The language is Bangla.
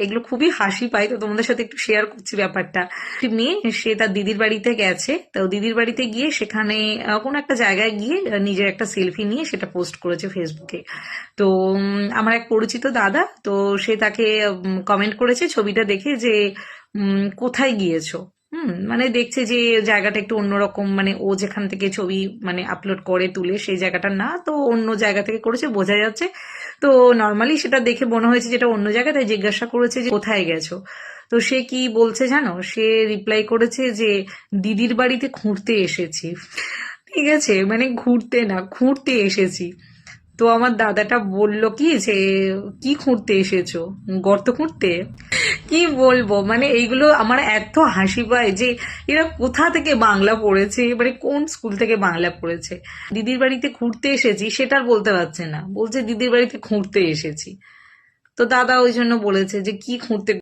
এগুলো খুবই হাসি পায়, তো তোমাদের সাথে একটু শেয়ার করছি ব্যাপারটা। একটি মেয়ে, সে তার দিদির বাড়িতে গেছে, তো দিদির বাড়িতে গিয়ে সেখানে কোনো একটা জায়গায় গিয়ে নিজের একটা সেলফি নিয়ে সেটা পোস্ট করেছে ফেসবুকে। তো আমার এক পরিচিত দাদা, তো সে তাকে কমেন্ট করেছে ছবিটা দেখে যে কোথায় গিয়েছো। মানে দেখছে যে জায়গাটা একটু অন্যরকম, মানে ও যেখান থেকে ছবি মানে আপলোড করে তুলে সেই জায়গাটা না, তো অন্য জায়গা থেকে করেছে বোঝা যাচ্ছে। তো নর্মালি সেটা দেখে মনে হয়েছে যেটা অন্য জায়গা, তাই জিজ্ঞাসা করেছে যে কোথায় গেছো। তো সে কি বলছে জানো, সে রিপ্লাই করেছে যে দিদির বাড়িতে খুঁড়তে এসেছি। ঠিক আছে, মানে ঘুরতে না, খুঁড়তে এসেছি। তো আমার দাদাটা বলল কি যে কি খুঁড়তে এসেছো, গর্ত খুঁড়তে? কি বলবো, মানে এইগুলো আমার এত হাসি পায় যে এরা কোথা থেকে বাংলা পড়েছে, মানে কোন স্কুল থেকে বাংলা পড়েছে। দিদির বাড়িতে ঘুরতে এসেছি সেটা আর বলতে পারছে না, বলছে দিদির বাড়িতে খুঁড়তে এসেছি। তো দাদা ওই জন্য বলেছে যে কি খুঁড়তে